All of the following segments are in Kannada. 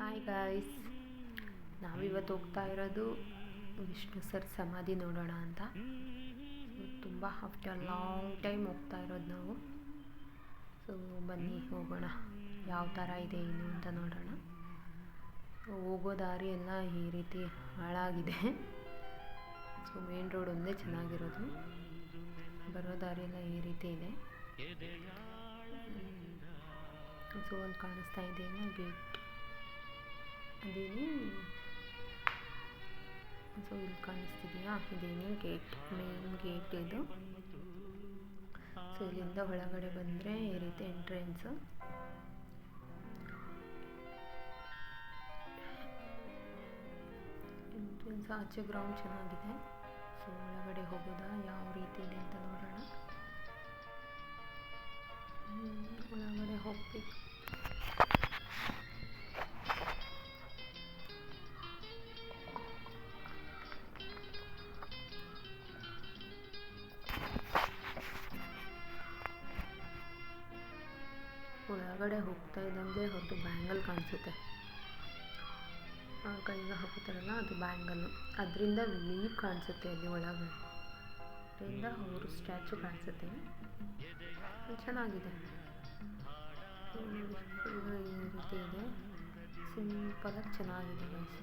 ಹಾಯ್ ಗಾಯ್ಸ್, ನಾವಿವತ್ತು ಹೋಗ್ತಾ ಇರೋದು ವಿಷ್ಣು ಸರ್ ಸಮಾಧಿ ನೋಡೋಣ ಅಂತ. ತುಂಬ ಆಫ್ಟರ್ ಲಾಂಗ್ ಟೈಮ್ ಹೋಗ್ತಾ ಇರೋದು ನಾವು. ಸೊ ಬನ್ನಿ ಹೋಗೋಣ, ಯಾವ ಥರ ಇದೆ ಏನು ಅಂತ ನೋಡೋಣ. ಹೋಗೋ ದಾರಿ ಎಲ್ಲ ಈ ರೀತಿ ಹಾಳಾಗಿದೆ. ಸೊ ಮೇನ್ ರೋಡ್ ಒಂದೇ ಚೆನ್ನಾಗಿರೋದು, ಬರೋ ದಾರಿ ಎಲ್ಲ ಈ ರೀತಿ ಇದೆ. ಸೊ ಅಲ್ಲಿ ಕಾಣಿಸ್ತಾ ಇದೆ ಗೇಟ್, ಅದೇನು. ಸೊ ಇಲ್ಲಿ ಕಾಣಿಸ್ತಿದೆಯಾ, ಇದೇನೇ ಗೇಟ್, ಮೇನ್ ಗೇಟ್ ಇದು. ಸೊ ಇಲ್ಲಿಂದ ಒಳಗಡೆ ಬಂದರೆ ಈ ರೀತಿ ಎಂಟ್ರೆನ್ಸ್. ಆಚೆ ಗ್ರೌಂಡ್ ಚೆನ್ನಾಗಿದೆ. ಸೊ ಒಳಗಡೆ ಹೋಗೋದಾ, ಯಾವ ರೀತಿ ಇದೆ ಅಂತ ನೋಡೋಣ. ಒಳಗಡೆ ಹೋಗ್ಬೇಕು. ಒಳಗಡೆ ಹೋಗ್ತಾ ಇದ್ದಂಗೆ ಹೊರತು ಬ್ಯಾಂಗಲ್ ಕಾಣಿಸುತ್ತೆ. ಕೈಗೆ ಹಾಕುತ್ತಾರಲ್ಲ ಅದು ಬ್ಯಾಂಗಲ್ಲು, ಅದರಿಂದ ಲೀವ್ ಕಾಣಿಸುತ್ತೆ ಅಲ್ಲಿ ಒಳಗಡೆ. ಅದರಿಂದ ಅವರು ಸ್ಟ್ಯಾಚು ಕಾಣಿಸುತ್ತೆ, ಚೆನ್ನಾಗಿದೆ. ಈ ರೀತಿ ಇದೆ, ಸಿಂಪಲಾಗಿ ಚೆನ್ನಾಗಿದೆ ಗೈಸ್,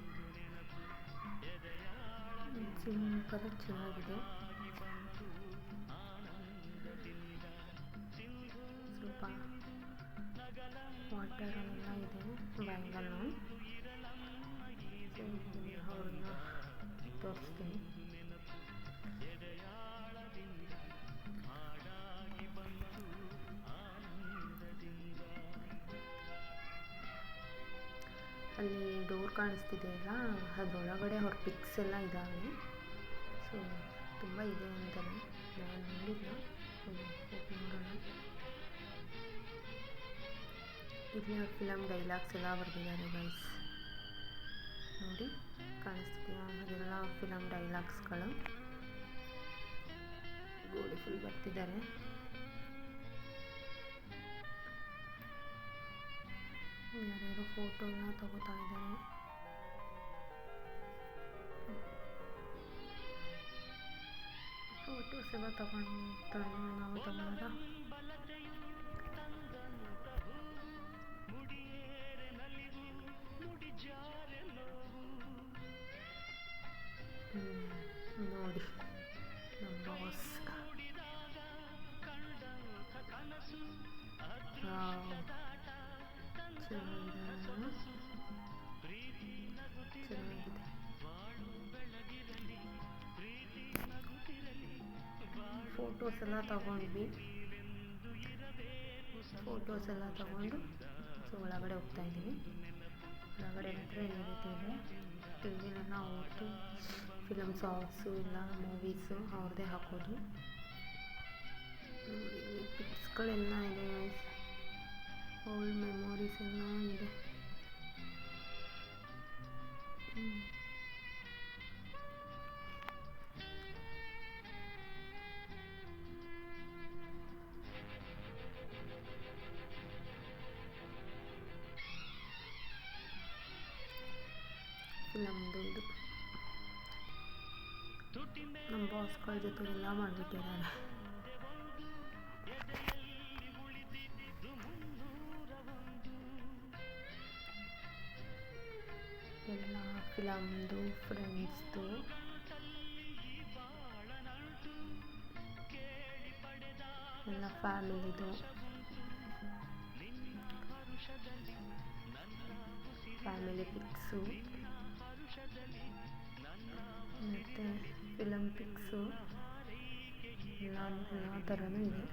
ಸಿಂಪಲಾಗಿ ಚೆನ್ನಾಗಿದೆ. ಸ್ವಲ್ಪ ವಾಟರಲ್ಲೆಲ್ಲ ಇದೆ ಬ್ಯಾಂಗಲ್ಲು. ಅವ್ರನ್ನ ತೋರಿಸ್ತೀನಿ. ಅಲ್ಲಿ ಡೋರ್ ಕಾಣಿಸ್ತಿದೆ ಅಲ್ಲ, ಅದರೊಳಗಡೆ ಅವ್ರ ಪಿಕ್ಸ್ ಎಲ್ಲ ಇದ್ದಾವೆ. ಸೊ ತುಂಬ ಇದೆ ಅಂತಾರೆ, ನಾನು ನೋಡಿಲ್ಲ. ನೋಡೋಣ. ಇಲ್ಲಿ ಅವ್ರ ಫಿಲಮ್ ಡೈಲಾಗ್ಸ್ ಎಲ್ಲ ಬರೆದಿದ್ದಾರೆ ಗೈಸ್, ನೋಡಿ ಕಾಣಿಸ್ತಿದೆಯಾ, ಅದೆಲ್ಲ ಫಿಲಮ್ ಡೈಲಾಗ್ಸ್ಗಳು ಗೋಡೆ ಫುಲ್ ಬರ್ತಿದ್ದಾರೆ. ಯಾರ್ಯಾರೋ ಫೋಟೋ ಎಲ್ಲ ತಗೋತಾ ಇದ್ದಾರೆ. ಫೋಟೋಸ್ ಎಲ್ಲ ತಗೊಂಡ್ತಾರೆ, ನಾವು ತಗೊಳ್ಳೋದ. ನೋಡಿ ನಮ್ಮ ಬಾಸ್, ಚೆನ್ನಾಗಿದೆ. ಫೋಟೋಸ್ ಎಲ್ಲ ತಗೊಂಡು ಸೊ ಒಳಗಡೆ ಹೋಗ್ತಾ ಇದ್ದೀವಿ. ಒಳಗಡೆ ಹತ್ರ ಈ ರೀತಿ ಇದೆ. ಟಿವಿಲೆಲ್ಲ ಅವ್ರದ್ದು ಫಿಲಮ್ ಸಾಂಗ್ಸು ಇಲ್ಲ ಮೂವೀಸು ಅವ್ರದ್ದೇ ಹಾಕೋದು. ಪಿಕ್ಸ್ಗಳೆಲ್ಲ ಇದೆ, ಓಲ್ಡ್ ಮೆಮೊರೀಸ್ ಎಲ್ಲ ಇದೆ. ಫಿಲಮ್ದು ಇದು ನಮ್ಮ ಬಾಸ್ಗಳ ಜೊತೆ ಎಲ್ಲ ಮಾಡಿಬಿಟ್ಟಿದ್ದಾರೆ. ಎಲ್ಲ ಫಿಲಮ್ದು, ಫ್ರೆಂಡ್ಸ್ದು, ಎಲ್ಲ ಫ್ಯಾಮಿಲಿದು, ಫ್ಯಾಮಿಲಿ ಪಿಕ್ಸು ಮತ್ತು ಫಿಲಮ್ ಪಿಕ್ಸು ಎಲ್ಲ ಥರನೂ ಇದೆ.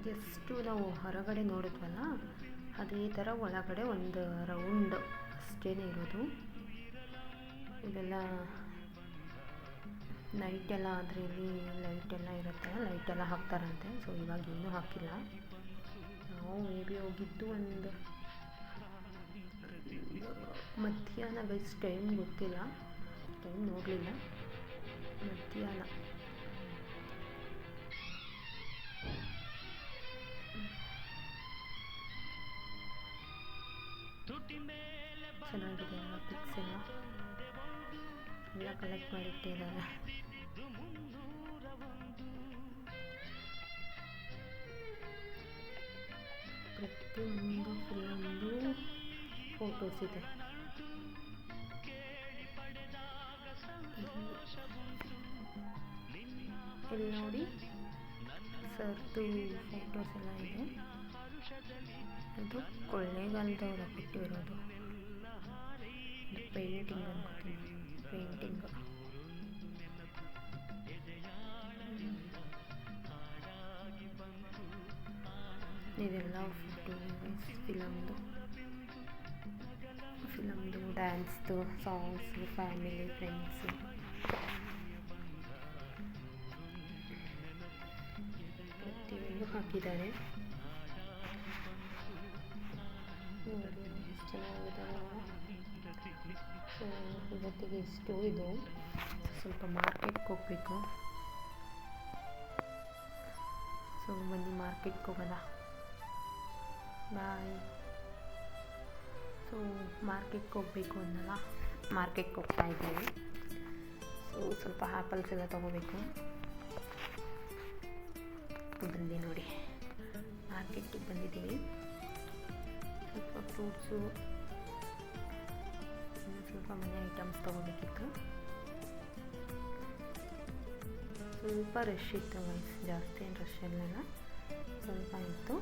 ಜಸ್ಟು ನಾವು ಹೊರಗಡೆ ನೋಡಿದ್ವಲ್ಲ, ಅದೇ ಥರ ಒಳಗಡೆ ಒಂದು ರೌಂಡ್ ಅಷ್ಟೇ ಇರೋದು. ಇದೆಲ್ಲ ನೈಟೆಲ್ಲ ಆದರೆ ಇಲ್ಲಿ ಲೈಟೆಲ್ಲ ಇರುತ್ತೆ, ಲೈಟೆಲ್ಲ ಹಾಕ್ತಾರಂತೆ. ಸೊ ಇವಾಗ ಏನೂ ಹಾಕಿಲ್ಲ. ನಾವು ಮೇ ಬಿ ಹೋಗಿದ್ದು ಒಂದು ಮಧ್ಯಾಹ್ನ ಗೈಸ್, ಟೈಮ್ ಗೊತ್ತಿಲ್ಲ, ಟೈಮ್ ನೋಡಲಿಲ್ಲ. ಮಧ್ಯಾಹ್ನ ಚೆನ್ನಾಗಿದೆ ಎಲ್ಲ ಪಿಕ್ಸ್ ಎಲ್ಲ ಕಲೆಕ್ಟ್ ಮಾಡಿಟ್ಟಿದ್ದಾರೆ. ಪ್ರತಿಯೊಂದು ಫಿಲಮ್ದು ಫೋಟೋಸ್ ಇದೆ. ಇಲ್ಲಿ ನೋಡಿ ಸರ್ದು ಫೋಟೋಸ್ ಎಲ್ಲ ಇದೆ. ಇದು ಕೊಳ್ಳೇಗಾಲದವ್ರು ಕೊಟ್ಟಿರೋದು. ಪೇಂಟಿಂಗ್ ಅನ್ಕೋತೀನಿ, ಪೇಂಟಿಂಗ್. ಇದೆಲ್ಲ ಫೋಟೋ ಫಿಲಮ್ದು ಡ್ಯಾನ್ಸ್ದು, ಸಾಂಗ್ಸು, ಫ್ಯಾಮಿಲಿ, ಫ್ರೆಂಡ್ಸು. ಪ್ರತಿಯೊಂದು ಹಾಕಿದ್ದಾರೆ. ನೋಡಿ ಎಷ್ಟು ಚೆನ್ನಾಗಿದೆ. ಸೊ ಇವತ್ತಿಗೆ ಇಷ್ಟು. ಇದು ಸ್ವಲ್ಪ ಮಾರ್ಕೆಟ್ಗೆ ಹೋಗಬೇಕು. ಸೊ ಬನ್ನಿ ಮಾರ್ಕೆಟ್ಗೆ ಹೋಗೋಣ. ಬಾಯ್. ಸೊ ಮಾರ್ಕೆಟ್ಗೆ ಹೋಗಬೇಕು ಅನ್ನಲ್ಲ, ಮಾರ್ಕೆಟ್ಗೆ ಹೋಗ್ತಾ ಇದ್ದೀವಿ. ಸೊ ಸ್ವಲ್ಪ ಆ್ಯಪಲ್ಸ್ ಎಲ್ಲ ತೊಗೋಬೇಕು. ಬಂದು ನೋಡಿ ಮಾರ್ಕೆಟಿಗೆ ಬಂದಿದ್ದೀವಿ. ಸ್ವಲ್ಪ ಫ್ರೂಟ್ಸು, ಸ್ವಲ್ಪ ಮನೆ ಐಟಮ್ಸ್ ತೊಗೋಬೇಕಿತ್ತು. ಸ್ವಲ್ಪ ರಶ್ ಇತ್ತು ಗೈಸ್, ಜಾಸ್ತಿ ಏನು ರಶ್ ಇರಲಿಲ್ಲ, ಸ್ವಲ್ಪ ಇತ್ತು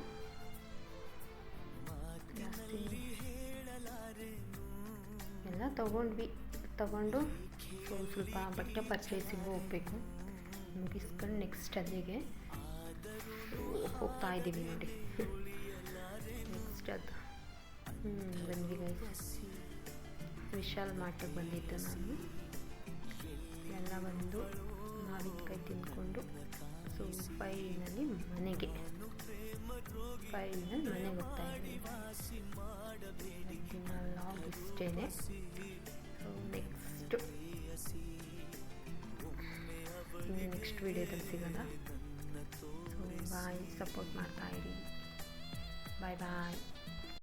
ಜಾಸ್ತಿ. ಎಲ್ಲ ತಗೊಂಡು ಸ್ವಲ್ಪ ಬಟ್ಟೆ ಪರ್ಚೇಸಿಂಗು ಹೋಗಬೇಕು. ಮುಗಿಸ್ಕೊಂಡು ನೆಕ್ಸ್ಟ್ ಅಲ್ಲಿಗೆ ಹೋಗ್ತಾ ಇದ್ದೀವಿ ನೋಡಿ. ನೆಕ್ಸ್ಟ್ ಅದು ಬಂದ್ವಿ ಗೈಸ್. ವಿಶಾಲ್ ಮಾರ್ಟಿಗೆ ಬಂದಿದ್ದು ನಾನು. ಎಲ್ಲ ಬಂದು ಮಾವಿನಕಾಯಿ ತಿಂದ್ಕೊಂಡು ಸೊ ಫೈನಲ್ಲಿ ಮನೆಗೆ ಹೋಗ್ತಾ ಇದ್ದೀವಿ. ದಿನ ಲಾಗ್ ಇಷ್ಟೇ. ಸೊ ನೆಕ್ಸ್ಟ್ ವಿಡಿಯೋದಲ್ಲಿ ಸಿಗೋಣ. ಸೊ ಬಾಯ್, ಸಪೋರ್ಟ್ ಮಾಡ್ತಾಯಿರಿ. ಬಾಯ್ ಬಾಯ್.